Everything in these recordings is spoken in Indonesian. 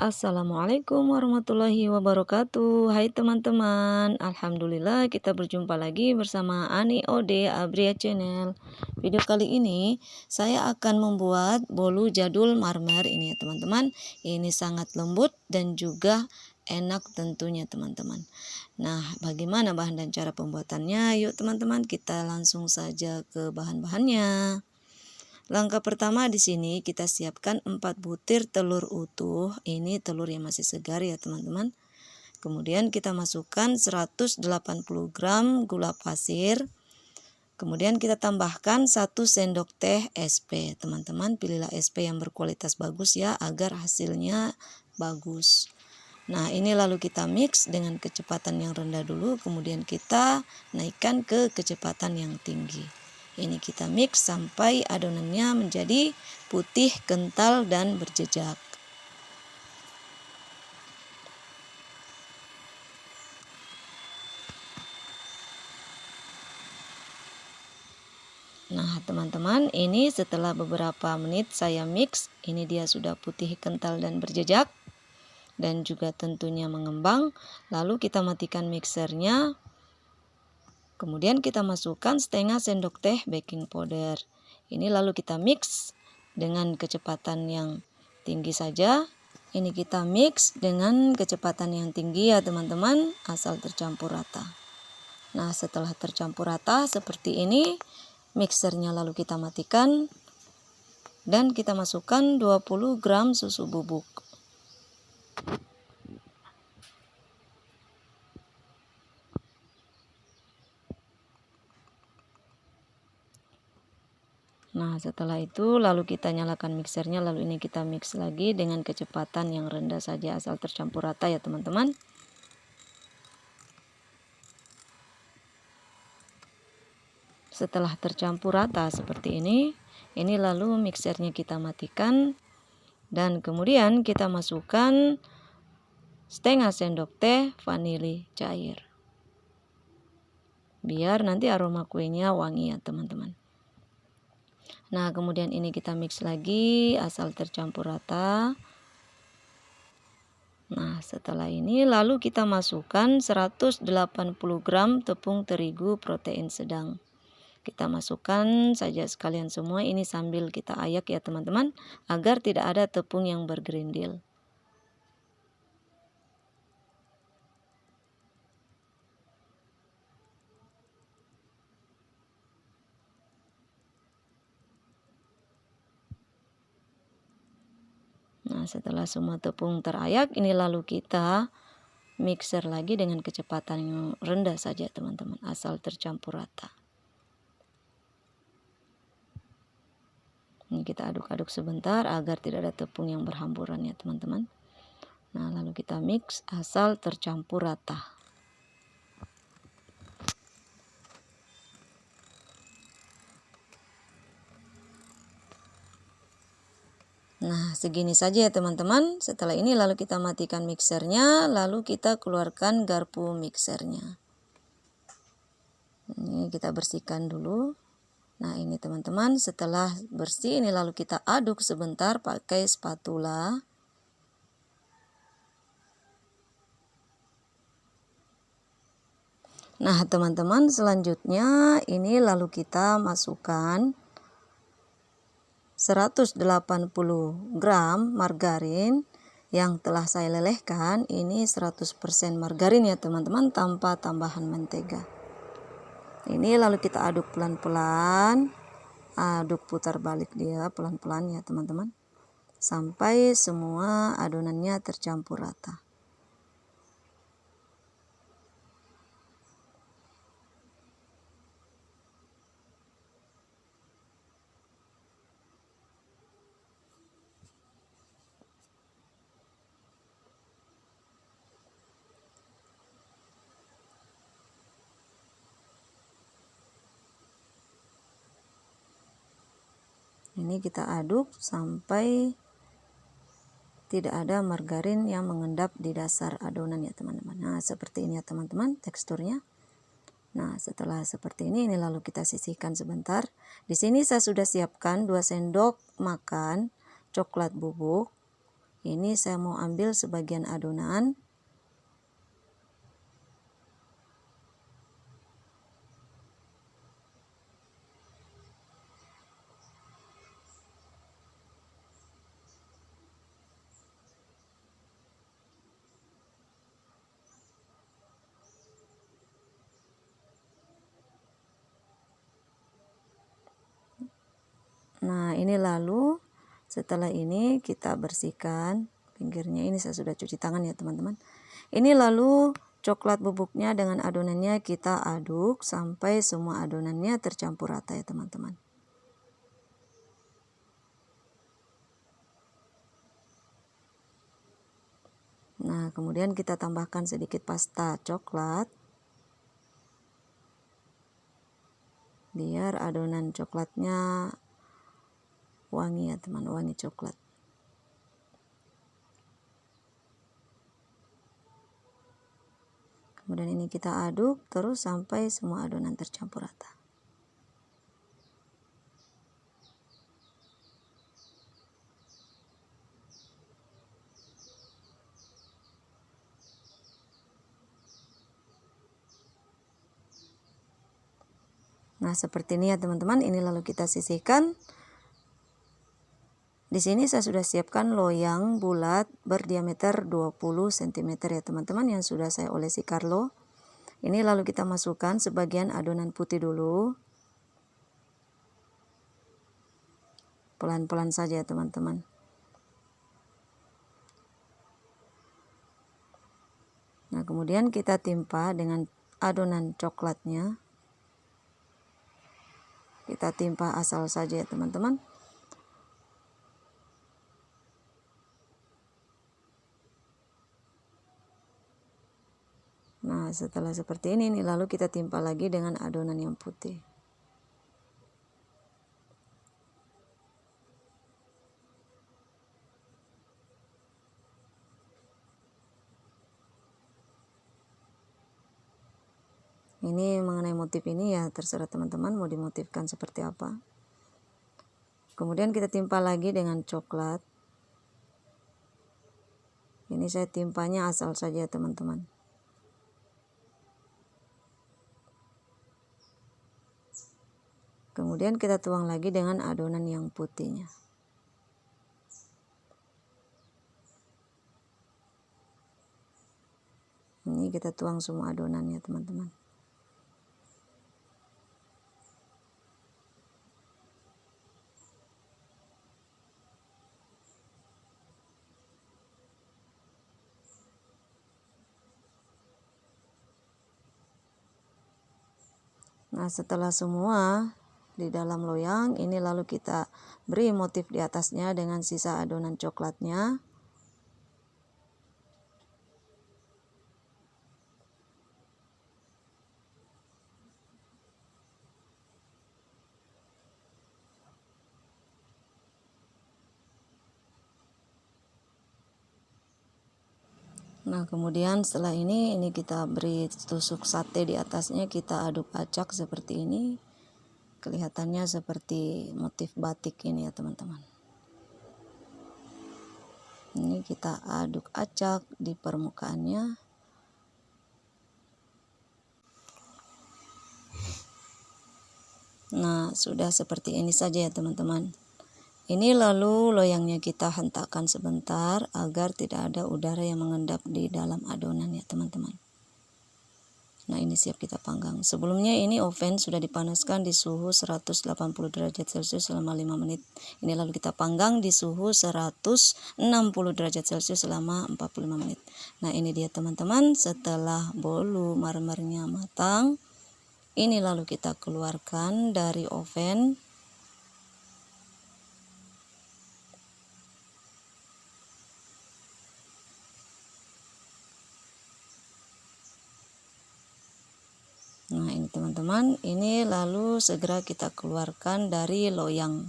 Assalamualaikum warahmatullahi wabarakatuh. Hai teman-teman, alhamdulillah kita berjumpa lagi bersama Ani Ode Abria Channel. Video kali ini saya akan membuat bolu jadul marmer ini ya teman-teman. Ini sangat lembut dan juga enak tentunya teman-teman. Nah, bagaimana bahan dan cara pembuatannya? Yuk teman-teman, kita langsung saja ke bahan-bahannya. Langkah pertama di sini kita siapkan 4 butir telur utuh. Ini telur yang masih segar ya teman-teman. Kemudian kita masukkan 180 gram gula pasir. Kemudian kita tambahkan 1 sendok teh SP. Teman-teman pilihlah SP yang berkualitas bagus ya agar hasilnya bagus. Nah, ini lalu kita mix dengan kecepatan yang rendah dulu, kemudian kita naikkan ke kecepatan yang tinggi. Ini kita mix sampai adonannya menjadi putih, kental, dan berjejak. Nah, teman-teman, ini setelah beberapa menit saya mix, ini dia sudah putih, kental, dan berjejak. Dan juga tentunya mengembang. Lalu kita matikan mixernya. Kemudian kita masukkan setengah sendok teh baking powder. Ini lalu kita mix dengan kecepatan yang tinggi saja. Ini kita mix dengan kecepatan yang tinggi ya teman-teman, asal tercampur rata. Nah, setelah tercampur rata seperti ini, mixernya lalu kita matikan dan kita masukkan 20 gram susu bubuk. Nah, setelah itu lalu kita nyalakan mixernya, lalu ini kita mix lagi dengan kecepatan yang rendah saja asal tercampur rata ya teman-teman. Setelah tercampur rata seperti ini lalu mixernya kita matikan dan kemudian kita masukkan setengah sendok teh vanili cair. Biar nanti aroma kuenya wangi ya teman-teman. Nah, kemudian ini kita mix lagi asal tercampur rata. Nah, setelah ini lalu kita masukkan 180 gram tepung terigu protein sedang. Kita masukkan saja sekalian semua ini sambil kita ayak ya teman-teman, agar tidak ada tepung yang bergerindil. Nah, setelah semua tepung terayak, ini lalu kita mixer lagi dengan kecepatan yang rendah saja teman-teman, asal tercampur rata. Ini kita aduk-aduk sebentar agar tidak ada tepung yang berhamburan ya teman-teman. Nah, lalu kita mix asal tercampur rata. Nah, segini saja ya teman-teman. Setelah ini lalu kita matikan mixernya, lalu kita keluarkan garpu mixernya. Ini kita bersihkan dulu. Nah, ini teman-teman, setelah bersih ini lalu kita aduk sebentar pakai spatula. Nah, teman-teman, selanjutnya ini lalu kita masukkan 180 gram margarin yang telah saya lelehkan. Ini 100% margarin ya teman-teman, tanpa tambahan mentega. Ini lalu kita aduk pelan-pelan, aduk putar balik dia pelan-pelan ya teman-teman, sampai semua adonannya tercampur rata. Ini kita aduk sampai tidak ada margarin yang mengendap di dasar adonan ya teman-teman. Nah, seperti ini ya teman-teman teksturnya. Nah, setelah seperti ini lalu kita sisihkan sebentar. Di sini saya sudah siapkan 2 sendok makan coklat bubuk. Ini saya mau ambil sebagian adonan. Nah, ini lalu setelah ini kita bersihkan pinggirnya. Ini saya sudah cuci tangan ya teman-teman. Ini lalu coklat bubuknya dengan adonannya kita aduk sampai semua adonannya tercampur rata ya teman-teman. Nah, kemudian kita tambahkan sedikit pasta coklat biar adonan coklatnya wangi ya teman, wangi coklat. Kemudian ini kita aduk terus sampai semua adonan tercampur rata. Nah, seperti ini ya teman-teman. Ini lalu kita sisihkan. Di sini saya sudah siapkan loyang bulat berdiameter 20 cm ya teman-teman yang sudah saya olesi Carlo. Ini lalu kita masukkan sebagian adonan putih dulu. Pelan-pelan saja ya teman-teman. Nah, kemudian kita timpa dengan adonan coklatnya. Kita timpa asal saja ya teman-teman. Nah, setelah seperti ini lalu kita timpa lagi dengan adonan yang putih. Ini mengenai motif ini ya terserah teman-teman mau dimotifkan seperti apa. Kemudian kita timpa lagi dengan coklat. Ini saya timpanya asal saja teman-teman. Kemudian kita tuang lagi dengan adonan yang putihnya. Ini kita tuang semua adonannya teman-teman. Nah, setelah semua di dalam loyang ini lalu kita beri motif di atasnya dengan sisa adonan coklatnya. Nah, kemudian setelah ini kita beri tusuk sate di atasnya, kita aduk acak seperti ini. Kelihatannya seperti motif batik ini ya teman-teman. Ini kita aduk acak di permukaannya. Nah, sudah seperti ini saja ya teman-teman. Ini lalu loyangnya kita hentakkan sebentar agar tidak ada udara yang mengendap di dalam adonan ya teman-teman. Nah, ini siap kita panggang. Sebelumnya ini oven sudah dipanaskan di suhu 180 derajat Celcius selama 5 menit. Ini lalu kita panggang di suhu 160 derajat Celcius selama 45 menit. Nah, ini dia teman-teman, setelah bolu marmernya matang, ini lalu kita keluarkan dari oven. Nah, ini teman-teman, ini lalu segera kita keluarkan dari loyang.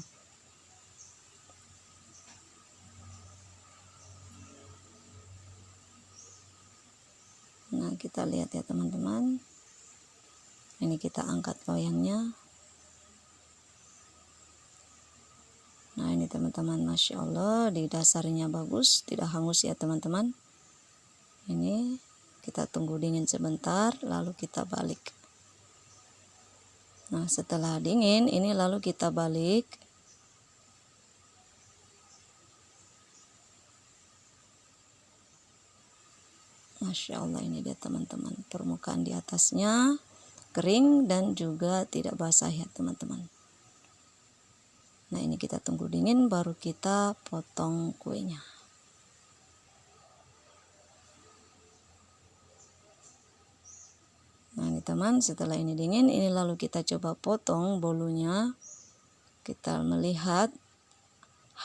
Nah, kita lihat ya teman-teman. Ini kita angkat loyangnya. Nah, ini teman-teman, Masya Allah, di dasarnya bagus, tidak hangus ya teman-teman. Ini kita tunggu dingin sebentar, lalu kita balik. Nah, setelah dingin ini lalu kita balik. Masya Allah, ini dia teman-teman, permukaan di atasnya kering dan juga tidak basah ya teman-teman. Nah, ini kita tunggu dingin baru kita potong kuenya. Nah, ini teman, setelah ini dingin, ini lalu kita coba potong bolunya. Kita melihat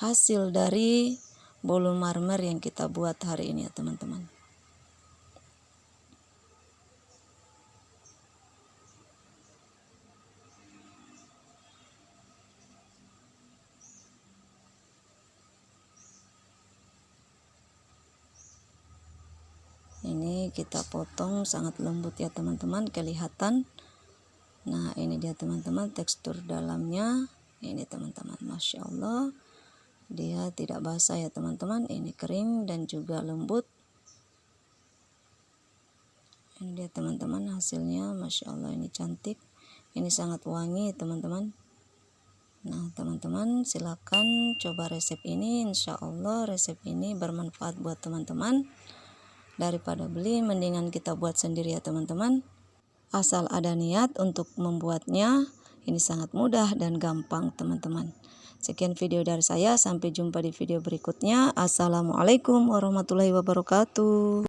hasil dari bolu marmer yang kita buat hari ini ya teman-teman. Ini kita potong sangat lembut ya teman-teman, kelihatan. Nah, ini dia teman-teman tekstur dalamnya. Ini teman-teman, Masya Allah, dia tidak basah ya teman-teman, ini kering dan juga lembut. Ini dia teman-teman hasilnya, Masya Allah, ini cantik, ini sangat wangi teman-teman. Nah teman-teman, silakan coba resep ini, Insya Allah resep ini bermanfaat buat teman-teman. Daripada beli, mendingan kita buat sendiri ya teman-teman. Asal ada niat untuk membuatnya, ini sangat mudah dan gampang teman-teman. Sekian video dari saya, sampai jumpa di video berikutnya. Assalamualaikum warahmatullahi wabarakatuh.